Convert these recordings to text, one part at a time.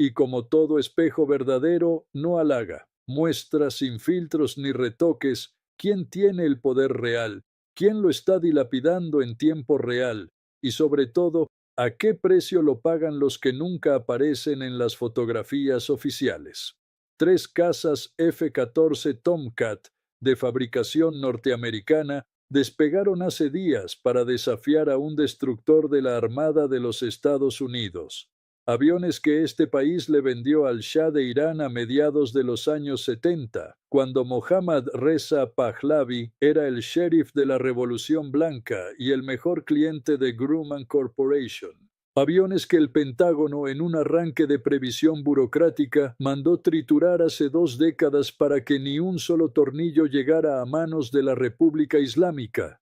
y como todo espejo verdadero, no halaga, muestra sin filtros ni retoques quién tiene el poder real, quién lo está dilapidando en tiempo real, y sobre todo, a qué precio lo pagan los que nunca aparecen en las fotografías oficiales. Tres cazas F-14 Tomcat de fabricación norteamericana despegaron hace días para desafiar a un destructor de la Armada de los Estados Unidos. Aviones que este país le vendió al Shah de Irán a mediados de los años 70, cuando Mohammad Reza Pahlavi era el sheriff de la Revolución Blanca y el mejor cliente de Grumman Corporation. Aviones que el Pentágono, en un arranque de previsión burocrática, mandó triturar hace 2 décadas para que ni un solo tornillo llegara a manos de la República Islámica.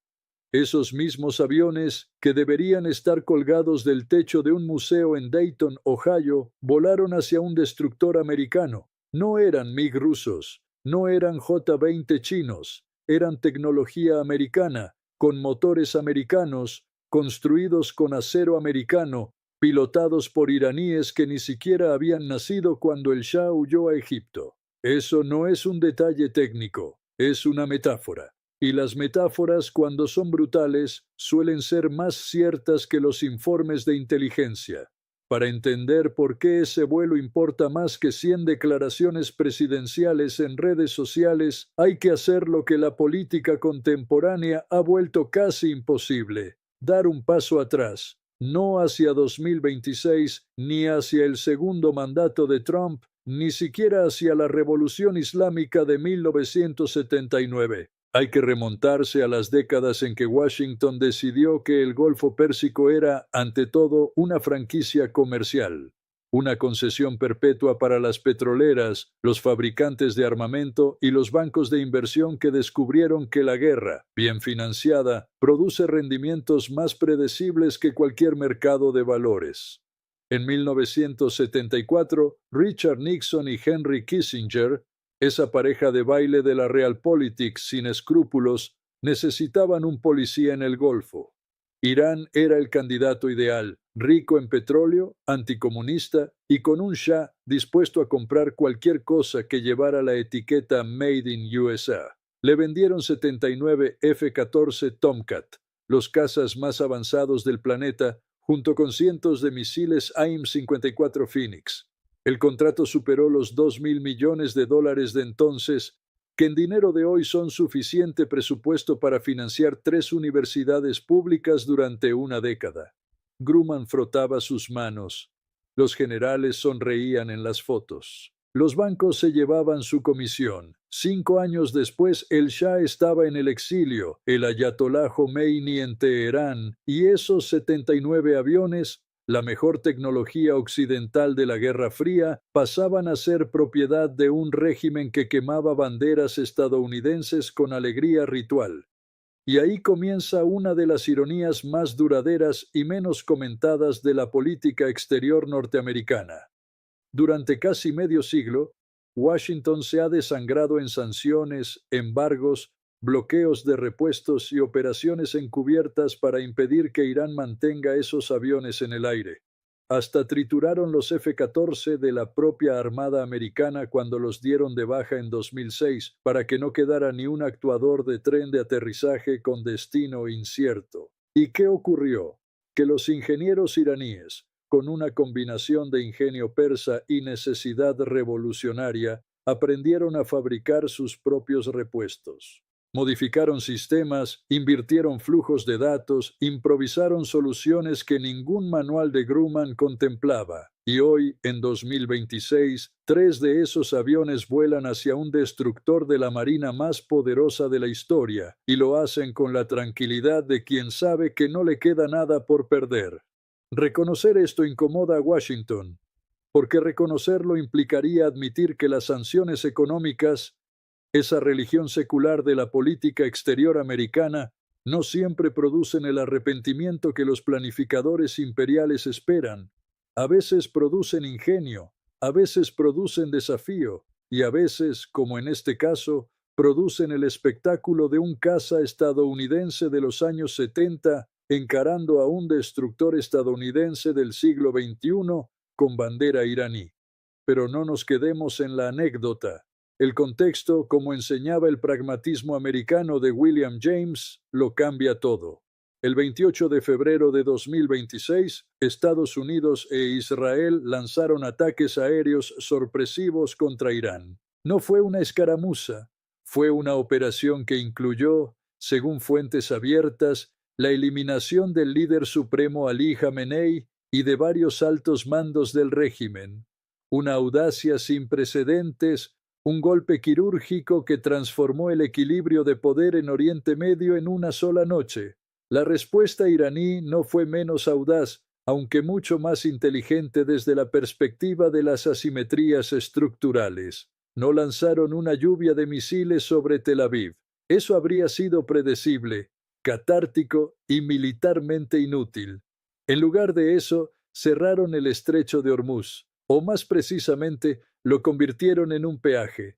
Esos mismos aviones, que deberían estar colgados del techo de un museo en Dayton, Ohio, volaron hacia un destructor americano. No eran MiG rusos, no eran J-20 chinos, eran tecnología americana, con motores americanos, construidos con acero americano, pilotados por iraníes que ni siquiera habían nacido cuando el Shah huyó a Egipto. Eso no es un detalle técnico, es una metáfora. Y las metáforas, cuando son brutales, suelen ser más ciertas que los informes de inteligencia. Para entender por qué ese vuelo importa más que 100 declaraciones presidenciales en redes sociales, hay que hacer lo que la política contemporánea ha vuelto casi imposible: dar un paso atrás, no hacia 2026, ni hacia el segundo mandato de Trump, ni siquiera hacia la Revolución Islámica de 1979. Hay que remontarse a las décadas en que Washington decidió que el Golfo Pérsico era, ante todo, una franquicia comercial, una concesión perpetua para las petroleras, los fabricantes de armamento y los bancos de inversión que descubrieron que la guerra, bien financiada, produce rendimientos más predecibles que cualquier mercado de valores. En 1974, Richard Nixon y Henry Kissinger, esa pareja de baile de la Realpolitik sin escrúpulos, necesitaban un policía en el Golfo. Irán era el candidato ideal, rico en petróleo, anticomunista y con un Shah dispuesto a comprar cualquier cosa que llevara la etiqueta Made in USA. Le vendieron 79 F-14 Tomcat, los cazas más avanzados del planeta, junto con cientos de misiles AIM-54 Phoenix. El contrato superó los $2.000 millones de entonces, que en dinero de hoy son suficiente presupuesto para financiar 3 universidades públicas durante una década. Grumman frotaba sus manos. Los generales sonreían en las fotos. Los bancos se llevaban su comisión. 5 años después, el Shah estaba en el exilio, el ayatolá Jomeini en Teherán, y esos 79 aviones, la mejor tecnología occidental de la Guerra Fría, pasaban a ser propiedad de un régimen que quemaba banderas estadounidenses con alegría ritual. Y ahí comienza una de las ironías más duraderas y menos comentadas de la política exterior norteamericana. Durante casi medio siglo, Washington se ha desangrado en sanciones, embargos, bloqueos de repuestos y operaciones encubiertas para impedir que Irán mantenga esos aviones en el aire. Hasta trituraron los F-14 de la propia Armada Americana cuando los dieron de baja en 2006 para que no quedara ni un actuador de tren de aterrizaje con destino incierto. ¿Y qué ocurrió? Que los ingenieros iraníes, con una combinación de ingenio persa y necesidad revolucionaria, aprendieron a fabricar sus propios repuestos. Modificaron sistemas, invirtieron flujos de datos, improvisaron soluciones que ningún manual de Grumman contemplaba. Y hoy, en 2026, 3 de esos aviones vuelan hacia un destructor de la marina más poderosa de la historia, y lo hacen con la tranquilidad de quien sabe que no le queda nada por perder. Reconocer esto incomoda a Washington, porque reconocerlo implicaría admitir que las sanciones económicas, esa religión secular de la política exterior americana, no siempre producen el arrepentimiento que los planificadores imperiales esperan. A veces producen ingenio, a veces producen desafío, y a veces, como en este caso, producen el espectáculo de un caza estadounidense de los años 70 encarando a un destructor estadounidense del siglo XXI con bandera iraní. pero no nos quedemos en la anécdota. El contexto, como enseñaba el pragmatismo americano de William James, lo cambia todo. El 28 de febrero de 2026, Estados Unidos e Israel lanzaron ataques aéreos sorpresivos contra Irán. No fue una escaramuza, fue una operación que incluyó, según fuentes abiertas, la eliminación del líder supremo Ali Khamenei y de varios altos mandos del régimen. Una audacia sin precedentes, un golpe quirúrgico que transformó el equilibrio de poder en Oriente Medio en una sola noche. La respuesta iraní no fue menos audaz, aunque mucho más inteligente desde la perspectiva de las asimetrías estructurales. No lanzaron una lluvia de misiles sobre Tel Aviv. Eso habría sido predecible, catártico y militarmente inútil. En lugar de eso, cerraron el estrecho de Hormuz, o más precisamente, lo convirtieron en un peaje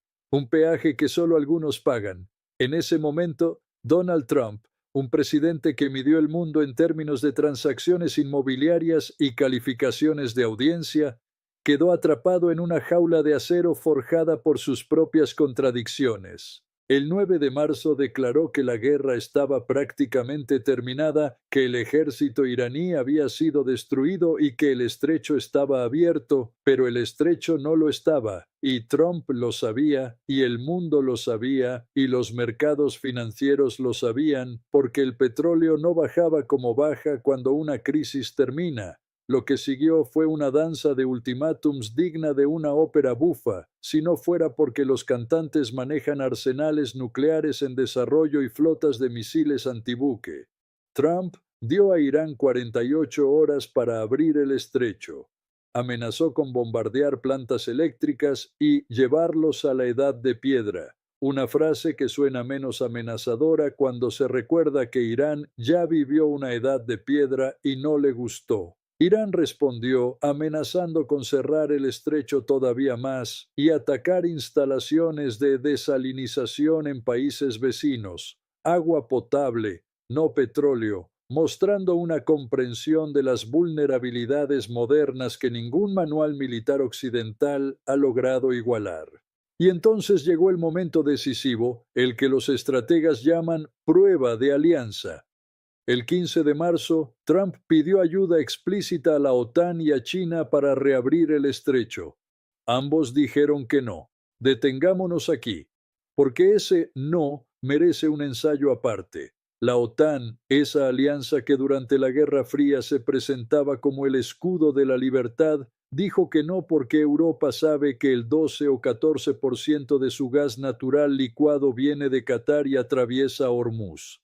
que solo algunos pagan. En ese momento, Donald Trump, un presidente que midió el mundo en términos de transacciones inmobiliarias y calificaciones de audiencia, quedó atrapado en una jaula de acero forjada por sus propias contradicciones. El 9 de marzo declaró que la guerra estaba prácticamente terminada, que el ejército iraní había sido destruido y que el estrecho estaba abierto, pero el estrecho no lo estaba, y Trump lo sabía, y el mundo lo sabía, y los mercados financieros lo sabían, porque el petróleo no bajaba como baja cuando una crisis termina. Lo que siguió fue una danza de ultimátums digna de una ópera bufa, si no fuera porque los cantantes manejan arsenales nucleares en desarrollo y flotas de misiles antibuque. Trump dio a Irán 48 horas para abrir el estrecho. Amenazó con bombardear plantas eléctricas y llevarlos a la edad de piedra, una frase que suena menos amenazadora cuando se recuerda que Irán ya vivió una edad de piedra y no le gustó. Irán respondió amenazando con cerrar el estrecho todavía más y atacar instalaciones de desalinización en países vecinos, agua potable, no petróleo, mostrando una comprensión de las vulnerabilidades modernas que ningún manual militar occidental ha logrado igualar. Y entonces llegó el momento decisivo, el que los estrategas llaman prueba de alianza. El 15 de marzo, Trump pidió ayuda explícita a la OTAN y a China para reabrir el estrecho. Ambos dijeron que no. Detengámonos aquí, porque ese no merece un ensayo aparte. La OTAN, esa alianza que durante la Guerra Fría se presentaba como el escudo de la libertad, dijo que no porque Europa sabe que el 12 o 14% de su gas natural licuado viene de Qatar y atraviesa Hormuz.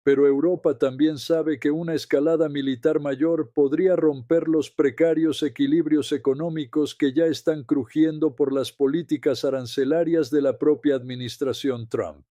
Pero Europa también sabe que una escalada militar mayor podría romper los precarios equilibrios económicos que ya están crujiendo por las políticas arancelarias de la propia administración Trump.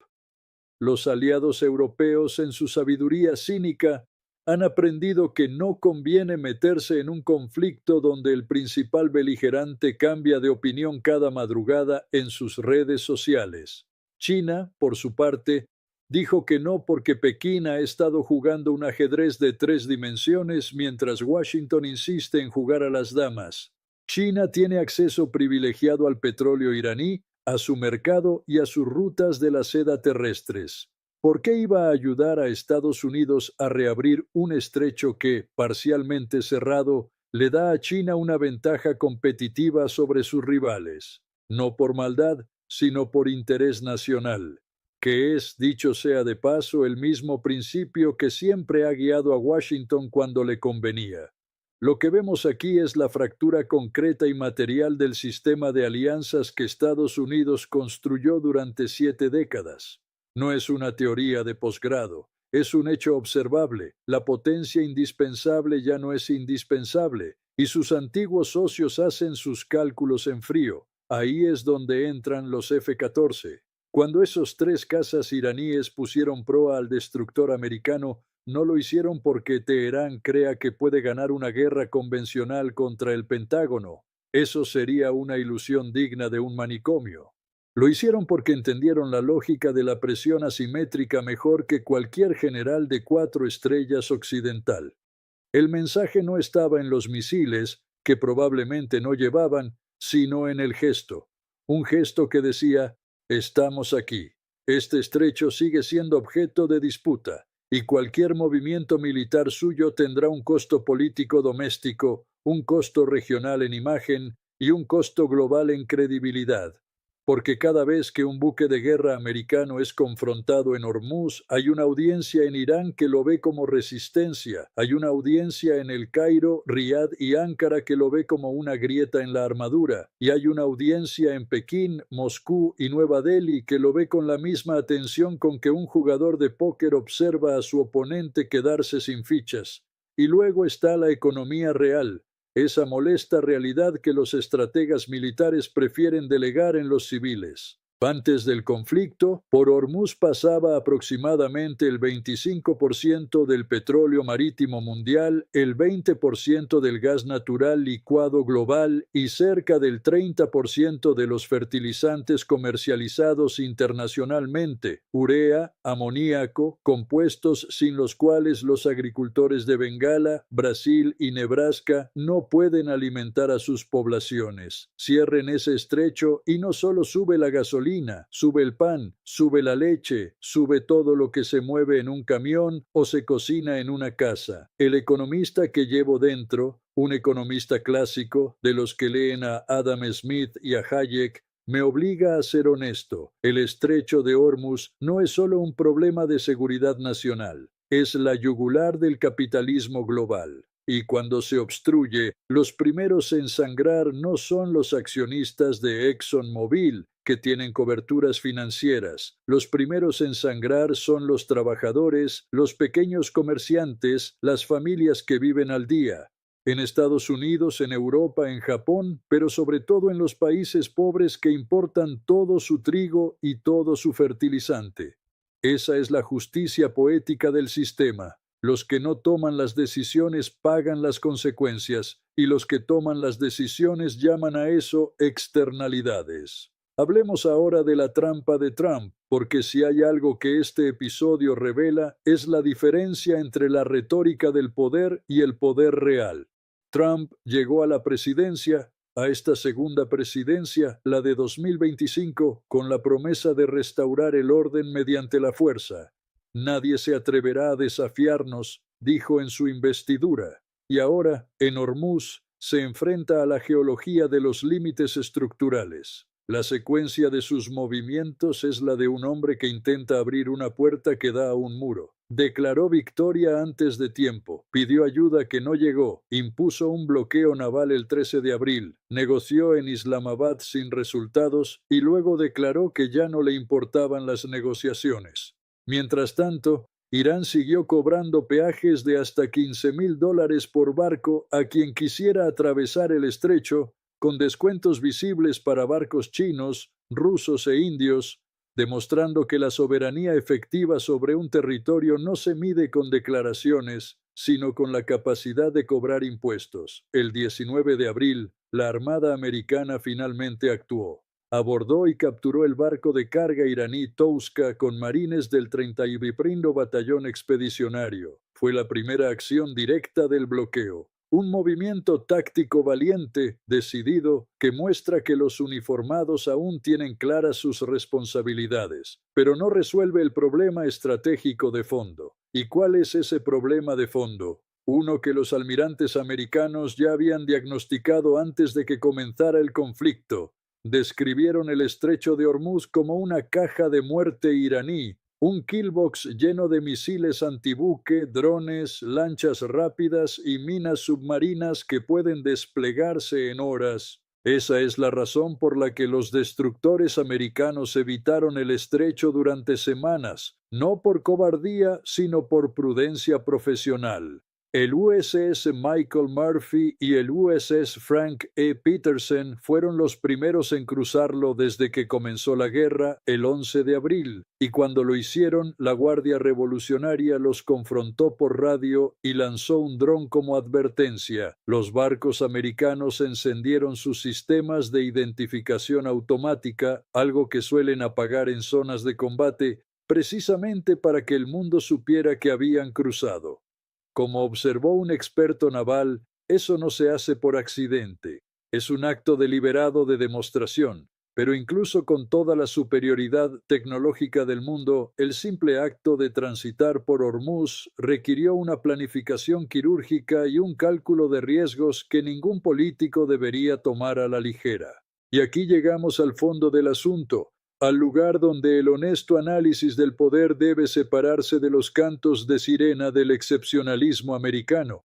Los aliados europeos, en su sabiduría cínica, han aprendido que no conviene meterse en un conflicto donde el principal beligerante cambia de opinión cada madrugada en sus redes sociales. China, por su parte, dijo que no porque Pekín ha estado jugando un ajedrez de 3 dimensiones mientras Washington insiste en jugar a las damas. China tiene acceso privilegiado al petróleo iraní, a su mercado y a sus rutas de la seda terrestres. ¿Por qué iba a ayudar a Estados Unidos a reabrir un estrecho que, parcialmente cerrado, le da a China una ventaja competitiva sobre sus rivales? No por maldad, sino por interés nacional, que es, dicho sea de paso, el mismo principio que siempre ha guiado a Washington cuando le convenía. Lo que vemos aquí es la fractura concreta y material del sistema de alianzas que Estados Unidos construyó durante 7 décadas. No es una teoría de posgrado, es un hecho observable. La potencia indispensable ya no es indispensable, y sus antiguos socios hacen sus cálculos en frío. Ahí es donde entran los F-14. Cuando esos 3 cazas iraníes pusieron proa al destructor americano, no lo hicieron porque Teherán crea que puede ganar una guerra convencional contra el Pentágono. Eso sería una ilusión digna de un manicomio. Lo hicieron porque entendieron la lógica de la presión asimétrica mejor que cualquier general de 4 estrellas occidental. El mensaje no estaba en los misiles, que probablemente no llevaban, sino en el gesto. Un gesto que decía, estamos aquí. Este estrecho sigue siendo objeto de disputa, y cualquier movimiento militar suyo tendrá un costo político doméstico, un costo regional en imagen y un costo global en credibilidad. Porque cada vez que un buque de guerra americano es confrontado en Hormuz, hay una audiencia en Irán que lo ve como resistencia, hay una audiencia en El Cairo, Riad y Ankara que lo ve como una grieta en la armadura, y hay una audiencia en Pekín, Moscú y Nueva Delhi que lo ve con la misma atención con que un jugador de póker observa a su oponente quedarse sin fichas. Y luego está la economía real, esa molesta realidad que los estrategas militares prefieren delegar en los civiles. Antes del conflicto, por Hormuz pasaba aproximadamente el 25% del petróleo marítimo mundial, el 20% del gas natural licuado global y cerca del 30% de los fertilizantes comercializados internacionalmente, urea, amoníaco, compuestos sin los cuales los agricultores de Bengala, Brasil y Nebraska no pueden alimentar a sus poblaciones. Cierren ese estrecho y no solo sube la gasolina, sube el pan, sube la leche, sube todo lo que se mueve en un camión o se cocina en una casa. El economista que llevo dentro, un economista clásico, de los que leen a Adam Smith y a Hayek, me obliga a ser honesto. El estrecho de Hormuz no es solo un problema de seguridad nacional, es la yugular del capitalismo global. Y cuando se obstruye, los primeros en sangrar no son los accionistas de ExxonMobil, que tienen coberturas financieras. Los primeros en sangrar son los trabajadores, los pequeños comerciantes, las familias que viven al día. En Estados Unidos, en Europa, en Japón, pero sobre todo en los países pobres que importan todo su trigo y todo su fertilizante. Esa es la justicia poética del sistema. Los que no toman las decisiones pagan las consecuencias, y los que toman las decisiones llaman a eso externalidades. Hablemos ahora de la trampa de Trump, porque si hay algo que este episodio revela es la diferencia entre la retórica del poder y el poder real. Trump llegó a la presidencia, a esta segunda presidencia, la de 2025, con la promesa de restaurar el orden mediante la fuerza. Nadie se atreverá a desafiarnos, dijo en su investidura, y ahora, en Hormuz, se enfrenta a la geología de los límites estructurales. La secuencia de sus movimientos es la de un hombre que intenta abrir una puerta que da a un muro. Declaró victoria antes de tiempo, pidió ayuda que no llegó, impuso un bloqueo naval el 13 de abril, negoció en Islamabad sin resultados y luego declaró que ya no le importaban las negociaciones. Mientras tanto, Irán siguió cobrando peajes de hasta $15,000 por barco a quien quisiera atravesar el estrecho, con descuentos visibles para barcos chinos, rusos e indios, demostrando que la soberanía efectiva sobre un territorio no se mide con declaraciones, sino con la capacidad de cobrar impuestos. El 19 de abril, la Armada Americana finalmente actuó. Abordó y capturó el barco de carga iraní Touska con marines del 31º Batallón Expedicionario. Fue la primera acción directa del bloqueo. Un movimiento táctico valiente, decidido, que muestra que los uniformados aún tienen claras sus responsabilidades, pero no resuelve el problema estratégico de fondo. ¿Y cuál es ese problema de fondo? Uno que los almirantes americanos ya habían diagnosticado antes de que comenzara el conflicto. Describieron el estrecho de Hormuz como una caja de muerte iraní, un killbox lleno de misiles antibuque, drones, lanchas rápidas y minas submarinas que pueden desplegarse en horas. Esa es la razón por la que los destructores americanos evitaron el estrecho durante semanas, no por cobardía, sino por prudencia profesional. El USS Michael Murphy y el USS Frank E. Peterson fueron los primeros en cruzarlo desde que comenzó la guerra el 11 de abril, y cuando lo hicieron, la Guardia Revolucionaria los confrontó por radio y lanzó un dron como advertencia. Los barcos americanos encendieron sus sistemas de identificación automática, algo que suelen apagar en zonas de combate, precisamente para que el mundo supiera que habían cruzado. Como observó un experto naval, eso no se hace por accidente. Es un acto deliberado de demostración, pero incluso con toda la superioridad tecnológica del mundo, el simple acto de transitar por Hormuz requirió una planificación quirúrgica y un cálculo de riesgos que ningún político debería tomar a la ligera. Y aquí llegamos al fondo del asunto, al lugar donde el honesto análisis del poder debe separarse de los cantos de sirena del excepcionalismo americano.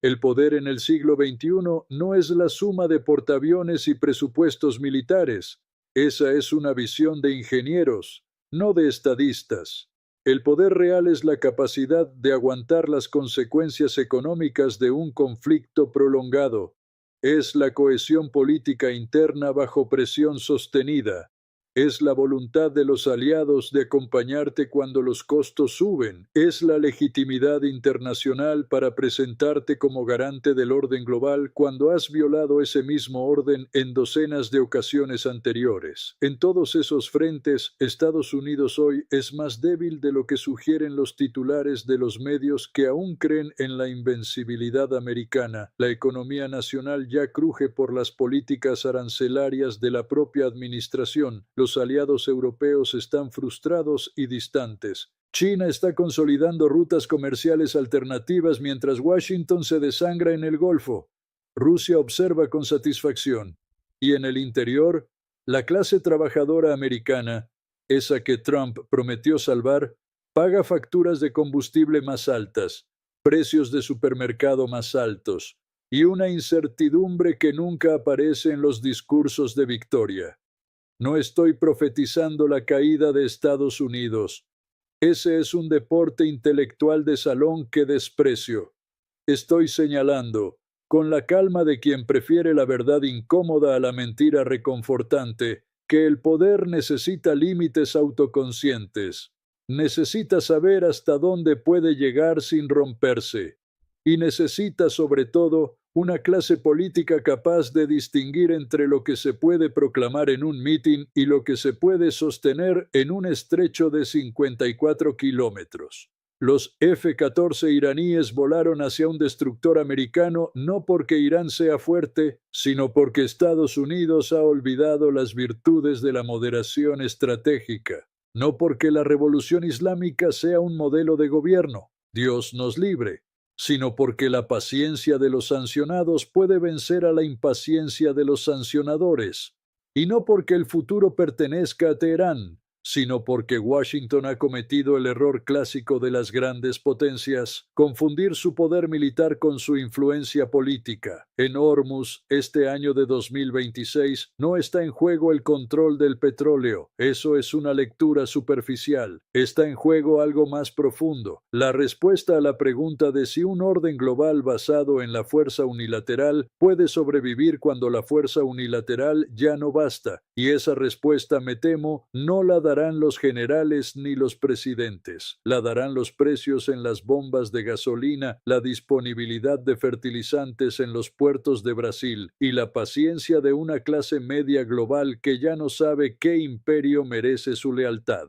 El poder en el siglo XXI no es la suma de portaaviones y presupuestos militares. Esa es una visión de ingenieros, no de estadistas. El poder real es la capacidad de aguantar las consecuencias económicas de un conflicto prolongado. Es la cohesión política interna bajo presión sostenida. Es la voluntad de los aliados de acompañarte cuando los costos suben. Es la legitimidad internacional para presentarte como garante del orden global cuando has violado ese mismo orden en docenas de ocasiones anteriores. En todos esos frentes, Estados Unidos hoy es más débil de lo que sugieren los titulares de los medios que aún creen en la invencibilidad americana. La economía nacional ya cruje por las políticas arancelarias de la propia administración. Los aliados europeos están frustrados y distantes. China está consolidando rutas comerciales alternativas mientras Washington se desangra en el Golfo. Rusia observa con satisfacción. Y en el interior, la clase trabajadora americana, esa que Trump prometió salvar, paga facturas de combustible más altas, precios de supermercado más altos y una incertidumbre que nunca aparece en los discursos de victoria. No estoy profetizando la caída de Estados Unidos. Ese es un deporte intelectual de salón que desprecio. Estoy señalando, con la calma de quien prefiere la verdad incómoda a la mentira reconfortante, que el poder necesita límites autoconscientes. Necesita saber hasta dónde puede llegar sin romperse. Y necesita, sobre todo, una clase política capaz de distinguir entre lo que se puede proclamar en un mitin y lo que se puede sostener en un estrecho de 54 kilómetros. Los F-14 iraníes volaron hacia un destructor americano no porque Irán sea fuerte, sino porque Estados Unidos ha olvidado las virtudes de la moderación estratégica, no porque la revolución islámica sea un modelo de gobierno, Dios nos libre, sino porque la paciencia de los sancionados puede vencer a la impaciencia de los sancionadores, y no porque el futuro pertenezca a Teherán, sino porque Washington ha cometido el error clásico de las grandes potencias, confundir su poder militar con su influencia política. En Hormuz, este año de 2026, no está en juego el control del petróleo. Eso es una lectura superficial. Está en juego algo más profundo. La respuesta a la pregunta de si un orden global basado en la fuerza unilateral puede sobrevivir cuando la fuerza unilateral ya no basta. Y esa respuesta, me temo, no la darán los generales ni los presidentes. La darán los precios en las bombas de gasolina, la disponibilidad de fertilizantes en los puertos de Brasil y la paciencia de una clase media global que ya no sabe qué imperio merece su lealtad.